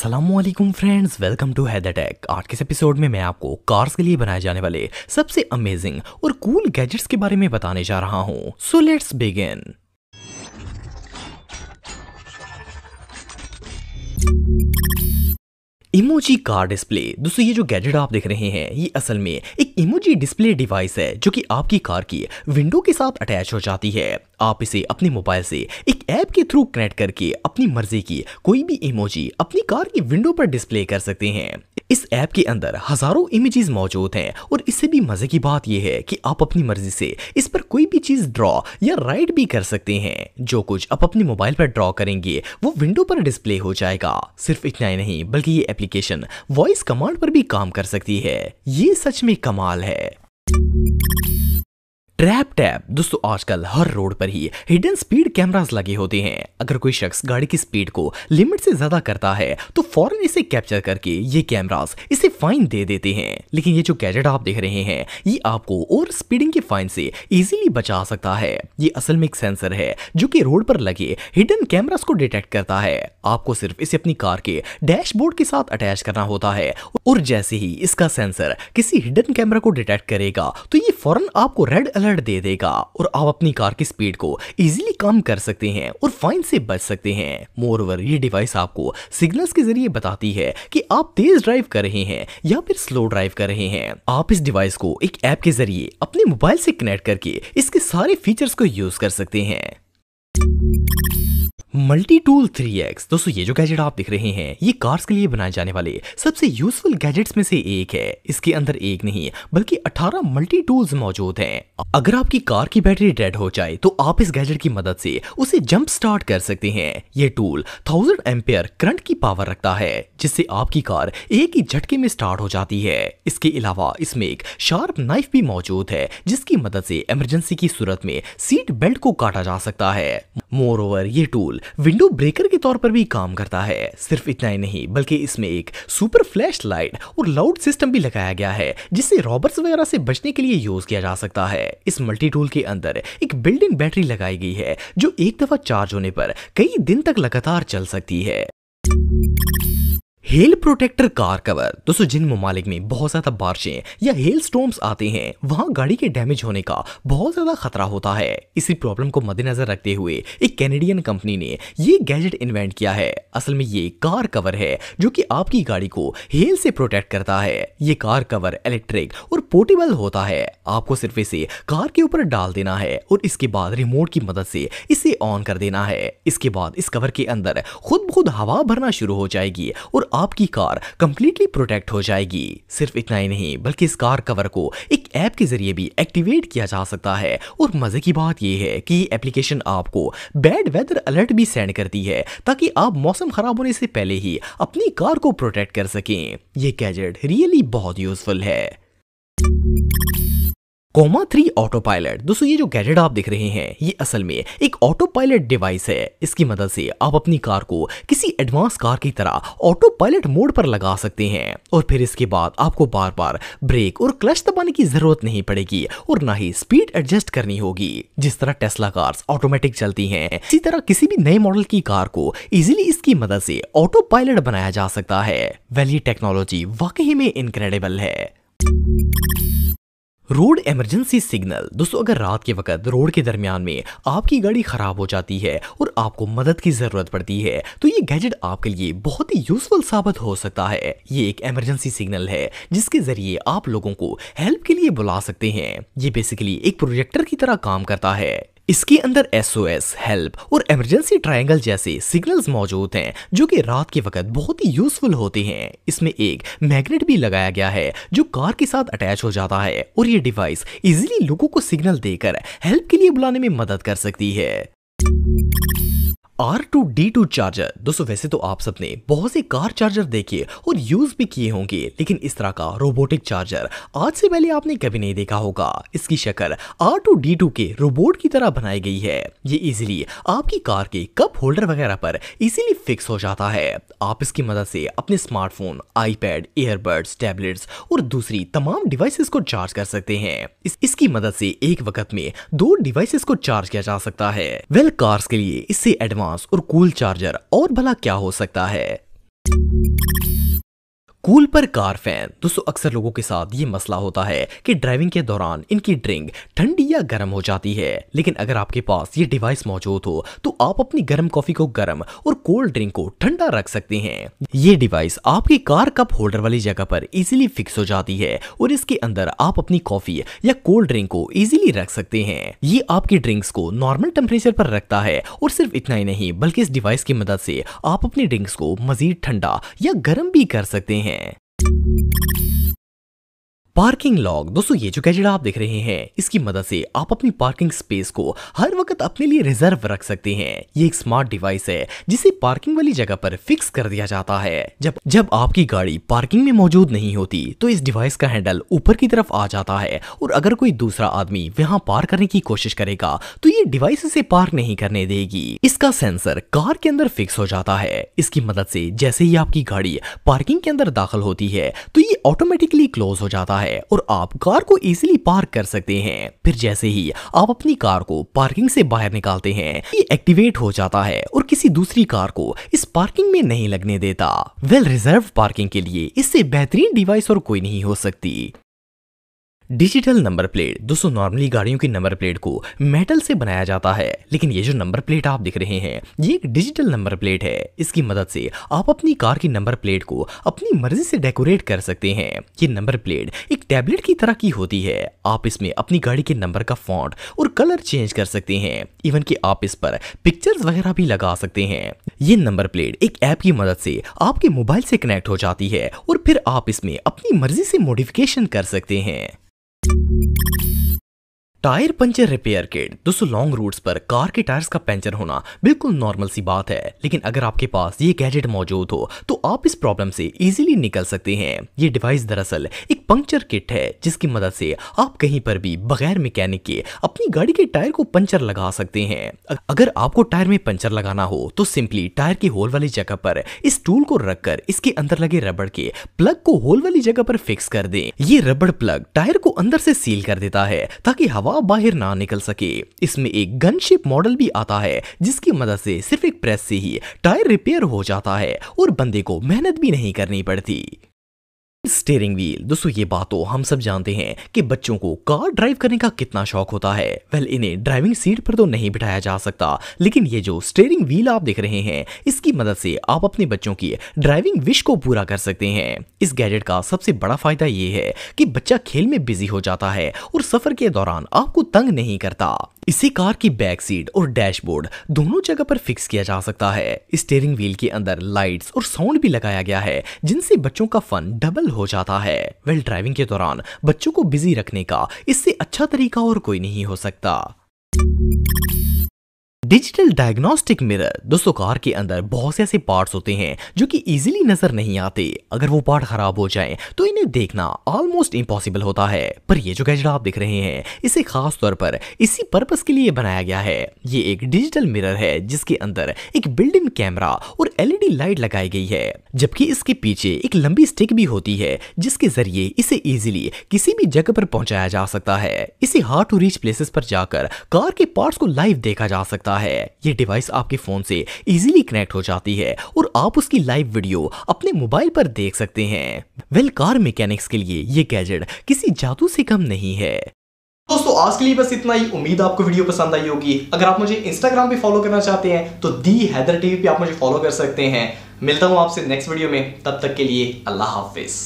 अस्सलामुअलैकुम friends, welcome to Haider tech. आज के इस एपिसोड में मैं आपको कार्स के लिए बनाए जाने वाले सबसे अमेजिंग और कूल गैजेट्स के बारे में बताने जा रहा हूं। So let's begin. Emoji car display. दोस्तों, ये जो गैजेट आप देख रहे हैं ये असल में एक इमोजी डिस्प्ले डिवाइस है जो कि आपकी कार की विंडो के साथ अटैच हो जाती है। आप इसे अपने मोबाइल से एक ऐप के थ्रू कनेक्ट करके अपनी मर्जी की कोई भी इमोजी अपनी कार की विंडो पर डिस्प्ले कर सकते हैं। इस ऐप के अंदर हजारों इमेजेस मौजूद हैं और इससे भी मजे की बात यह है कि आप अपनी मर्जी से इस पर कोई भी चीज ड्रॉ या राइट भी कर सकते हैं। जो कुछ आप अपने मोबाइल पर ड्रॉ करेंगे वो विंडो पर डिस्प्ले हो जाएगा। सिर्फ इतना ही नहीं बल्कि ये एप्लीकेशन वॉइस कमांड पर भी काम कर सकती है। ये सच में कमाल है। Trap tap. दोस्तों, आजकल हर रोड पर ही हिडन स्पीड कैमरास लगे होते हैं। अगर कोई शख्स गाड़ी की स्पीड को लिमिट से ज्यादा करता है तो फौरन इसे कैप्चर करके ये कैमरास इसे फाइन दे देते हैं। लेकिन ये जो गैजेट आप देख रहे हैं ये आपको ओवर स्पीडिंग के फाइन से इजीली बचा सकता है। ये असल में एक सेंसर है जो कि रोड पर लगे हिडन कैमरास को डिटेक्ट करता है। आपको सिर्फ इसे अपनी कार के डैशबोर्ड के साथ अटैच करना होता है और जैसे ही इसका सेंसर किसी हिडन कैमरा को डिटेक्ट करेगा तो ये फौरन आपको रेड अलर्ट दे देगा और आप अपनी कार की स्पीड को इजीली कम कर सकते हैं और फाइन से बच सकते हैं। मोरओवर ये डिवाइस आपको सिग्नल्स के जरिए बताती है कि आप तेज ड्राइव कर रहे हैं या फिर स्लो ड्राइव कर रहे हैं। आप इस डिवाइस को एक ऐप के जरिए अपने मोबाइल से कनेक्ट करके इसके सारे फीचर्स को यूज कर सकते हैं। Multi tool 3x। दोस्तों, ये जो गैजेट आप दिख रहे हैं ये कार्स के लिए बनाए जाने वाले सबसे यूजफुल गैजेट्स में से एक है। इसके अंदर एक नहीं बल्कि 18 मल्टी टूल्स मौजूद हैं। अगर आपकी कार की बैटरी डेड हो जाए तो आप इस गैजेट की मदद से उसे जंप स्टार्ट कर सकते हैं। ये टूल 1000 एम्पियर करंट की पावर रखता है जिससे आपकी कार एक ही झटके में स्टार्ट हो जाती है। इसके अलावा इसमें एक शार्प नाइफ भी मौजूद है जिसकी मदद से इमरजेंसी की सूरत में सीट बेल्ट को काटा जा सकता है। मोरओवर ये टूल विंडो ब्रेकर के तौर पर भी काम करता है। सिर्फ इतना ही नहीं बल्कि इसमें एक सुपर फ्लैश लाइट और लाउड सिस्टम भी लगाया गया है जिससे रॉबर्स वगैरह से बचने के लिए यूज किया जा सकता है। इस मल्टी टूल के अंदर एक बिल्ट इन बैटरी लगाई गई है जो एक दफा चार्ज होने पर कई दिन तक लगातार चल सकती है। Hail protector car cover. दोस्तों, जिन ममालिक में बहुत ज्यादा बारिशें या हेल स्टॉर्म्स आते हैं वहां गाड़ी के डैमेज होने का बहुत ज्यादा खतरा होता है। इसी प्रॉब्लम को मद्देनजर रखते हुए एक कैनेडियन कंपनी ने ये गैजेट इन्वेंट किया है। असल में ये कार कवर है जो कि आपकी गाड़ी को हेल से प्रोटेक्ट करता है। ये कार कवर इलेक्ट्रिक और पोर्टेबल होता है। आपको सिर्फ इसे कार के ऊपर डाल देना है और इसके बाद रिमोट की मदद से इसे ऑन कर देना है। इसके बाद इस कवर के अंदर खुद ब खुद हवा भरना शुरू हो जाएगी और आपकी कार कंप्लीटली प्रोटेक्ट हो जाएगी। सिर्फ इतना ही नहीं बल्कि इस कार कवर को एक ऐप के जरिए भी एक्टिवेट किया जा सकता है और मजे की बात यह है कि ये एप्लीकेशन आपको बैड वेदर अलर्ट भी सेंड करती है ताकि आप मौसम खराब होने से पहले ही अपनी कार को प्रोटेक्ट कर सकें। ये गैजेट रियली बहुत यूजफुल है। कोमा 3 ऑटो पायलट। दोस्तों, ये जो गैजेट आप देख रहे हैं ये असल में एक ऑटो पायलट डिवाइस है। इसकी मदद से आप अपनी कार को किसी एडवांस कार की तरह ऑटो पायलट मोड पर लगा सकते हैं और फिर इसके बाद आपको बार बार ब्रेक और क्लच दबाने की जरूरत नहीं पड़ेगी और ना ही स्पीड एडजस्ट करनी होगी। जिस तरह टेस्ला कार्स ऑटोमेटिक चलती हैं इसी तरह किसी भी नए मॉडल की कार को इजीली इसकी मदद से ऑटो पायलट बनाया जा सकता है। वेल, ये टेक्नोलॉजी वाकई में इनक्रेडिबल है। Road emergency signal. दोस्तों, अगर रात के वक्त रोड के दरमियान में आपकी गाड़ी खराब हो जाती है और आपको मदद की जरूरत पड़ती है तो ये गैजेट आपके लिए बहुत ही यूजफुल साबित हो सकता है। ये एक इमरजेंसी सिग्नल है जिसके जरिए आप लोगों को हेल्प के लिए बुला सकते हैं। ये बेसिकली एक प्रोजेक्टर की तरह काम करता है। इसके अंदर SOS, हेल्प और इमरजेंसी ट्रायंगल जैसे सिग्नल्स मौजूद हैं जो कि रात के वक्त बहुत ही यूजफुल होते हैं। इसमें एक मैग्नेट भी लगाया गया है जो कार के साथ अटैच हो जाता है और ये डिवाइस इजीली लोगों को सिग्नल देकर हेल्प के लिए बुलाने में मदद कर सकती है। R2D2 charger. दोस्तों, वैसे तो आप सबने बहुत से कार चार्जर देखे और यूज भी किए होंगे लेकिन इस तरह का रोबोटिक चार्जर आज से पहले आपने कभी नहीं देखा होगा। इसकी शक्ल R2D2 के रोबोट की तरह बनाई गई है। ये इजीली आपकी कार के कप होल्डर वगैरह पर इजीली फिक्स हो जाता है। आप इसकी मदद से अपने स्मार्टफोन, आईपैड, ईयरबड्स, टैबलेट्स और दूसरी तमाम डिवाइसेस को चार्ज कर सकते हैं। इसकी मदद से एक वक्त में 2 डिवाइसेस को चार्ज किया जा सकता है। वेल, कार्स के लिए इससे एडवांस और कूल चार्जर और भला क्या हो सकता है। कूल पर कार फैन। दोस्तों अक्सर लोगों के साथ ये मसला होता है कि ड्राइविंग के दौरान इनकी ड्रिंक ठंडी या गर्म हो जाती है, लेकिन अगर आपके पास ये डिवाइस मौजूद हो तो आप अपनी गर्म कॉफी को गर्म और कोल्ड ड्रिंक को ठंडा रख सकते हैं। ये डिवाइस आपकी कार कप होल्डर वाली जगह पर इजीली फिक्स हो जाती है और इसके अंदर आप अपनी कॉफी या कोल्ड ड्रिंक को इजीली रख सकते हैं। ये आपकी ड्रिंक्स को नॉर्मल टेम्परेचर पर रखता है और सिर्फ इतना ही नहीं बल्कि इस डिवाइस की मदद से आप अपनी ड्रिंक्स को मजीद ठंडा या गर्म भी कर सकते हैं। Parking lock. दोस्तों ये जो गैजेट आप देख रहे हैं इसकी मदद से आप अपनी पार्किंग स्पेस को हर वक्त अपने लिए रिजर्व रख सकते हैं। ये एक स्मार्ट डिवाइस है जिसे पार्किंग वाली जगह पर फिक्स कर दिया जाता है। जब आपकी गाड़ी पार्किंग में मौजूद नहीं होती तो इस डिवाइस का हैंडल ऊपर की तरफ आ जाता है और अगर कोई दूसरा आदमी वहां पार करने की कोशिश करेगा तो ये डिवाइस इसे पार नहीं करने देगी। इसका सेंसर कार के अंदर फिक्स हो जाता है। इसकी मदद से जैसे ही आपकी गाड़ी पार्किंग के अंदर दाखिल होती है तो ये ऑटोमेटिकली क्लोज हो जाता है और आप कार को इजीली पार्क कर सकते हैं। फिर जैसे ही आप अपनी कार को पार्किंग से बाहर निकालते हैं ये एक्टिवेट हो जाता है और किसी दूसरी कार को इस पार्किंग में नहीं लगने देता। रिजर्व पार्किंग के लिए इससे बेहतरीन डिवाइस और कोई नहीं हो सकती। Digital number plate. दोस्तों नॉर्मली गाड़ियों की नंबर प्लेट को मेटल से बनाया जाता है, लेकिन ये जो नंबर प्लेट आप दिख रहे हैं ये एक डिजिटल नंबर प्लेट है। इसकी मदद से आप अपनी कार की नंबर प्लेट को अपनी मर्जी से डेकोरेट कर सकते हैं। ये नंबर प्लेट एक टैबलेट की तरह की होती है। आप इसमें अपनी गाड़ी के नंबर का फॉन्ट और कलर चेंज कर सकते हैं। इवन कि आप इस पर पिक्चर्स वगैरह भी लगा सकते हैं। ये नंबर प्लेट एक ऐप की मदद से आपके मोबाइल से कनेक्ट हो जाती है और फिर आप इसमें अपनी मर्जी से मॉडिफिकेशन कर सकते हैं। Tyre puncture repair kit. दोस्तों लॉन्ग रूट्स पर कार के टायर्स का पंचर होना बिल्कुल नॉर्मल सी बात है, लेकिन अगर आपके पास ये गैजेट मौजूद हो तो आप इस प्रॉब्लम से इजीली निकल सकते हैं। ये डिवाइस दरअसल एक पंचर किट है जिसकी मदद से आप कहीं पर भी बगैर मैकेनिक के अपनी गाड़ी के टायर को पंचर लगा सकते हैं। अगर आपको टायर में पंचर लगाना हो तो सिंपली टायर के होल वाली जगह पर इस टूल को रखकर इसके अंदर लगे रबड़ के प्लग को होल वाली जगह पर फिक्स कर दें। ये रबड़ प्लग टायर को अंदर से सील कर देता है ताकि हवा बाहर ना निकल सके। इसमें एक गन शेप मॉडल भी आता है जिसकी मदद से सिर्फ एक प्रेस से ही टायर रिपेयर हो जाता है और बंदे को मेहनत भी नहीं करनी पड़ती। Steering wheel. दोस्तों ये बात तो हम सब जानते हैं कि बच्चों को कार ड्राइव करने का कितना शौक होता है। इन्हें ड्राइविंग सीट पर तो नहीं बिठाया जा सकता, लेकिन ये जो स्टीयरिंग व्हील आप देख रहे हैं इसकी मदद से आप अपने बच्चों की ड्राइविंग विश को पूरा कर सकते हैं। इस गैजेट का सबसे बड़ा फायदा ये है कि बच्चा खेल में बिजी हो जाता है और सफर के दौरान आपको तंग नहीं करता। इसे कार की बैक सीट और डैशबोर्ड दोनों जगह पर फिक्स किया जा सकता है। स्टीयरिंग व्हील के अंदर लाइट्स और साउंड भी लगाया गया है जिनसे बच्चों का फन डबल हो जाता है। ड्राइविंग के दौरान बच्चों को बिजी रखने का इससे अच्छा तरीका और कोई नहीं हो सकता। Digital diagnostic mirror. दोस्तों कार के अंदर बहुत से ऐसे पार्ट्स होते हैं जो कि इजीली नजर नहीं आते। अगर वो पार्ट खराब हो जाएं तो इन्हें देखना ऑलमोस्ट इम्पॉसिबल होता है। पर ये जो गैजेट आप देख रहे हैं इसे खास तौर पर इसी पर्पस के लिए बनाया गया है। ये एक डिजिटल मिरर है जिसके अंदर एक बिल्ट इन कैमरा और एलईडी लाइट लगाई गई है, जबकि इसके पीछे एक लंबी स्टिक भी होती है जिसके जरिए इसे इजीली किसी भी जगह पर पहुंचाया जा सकता है। इसे हार्ड टू रीच प्लेसेस पर जाकर कार के पार्ट्स को लाइव देखा जा सकता है। ये डिवाइस आपके फोन से इजीली कनेक्ट हो जाती है और आप उसकी लाइव वीडियो अपने मोबाइल पर देख सकते हैं। कार मैकेनिक्स के लिए ये गैजेट किसी जादू से कम नहीं है। दोस्तों आज के लिए बस इतना ही। उम्मीद आपको वीडियो पसंद आई होगी। अगर आप मुझे इंस्टाग्राम पे फॉलो करना चाहते हैं तो दी हैदर टीवी पे आप मुझे फॉलो कर सकते हैं। मिलता हूं आपसे नेक्स्ट वीडियो में, तब तक के लिए अल्लाह हाफिज।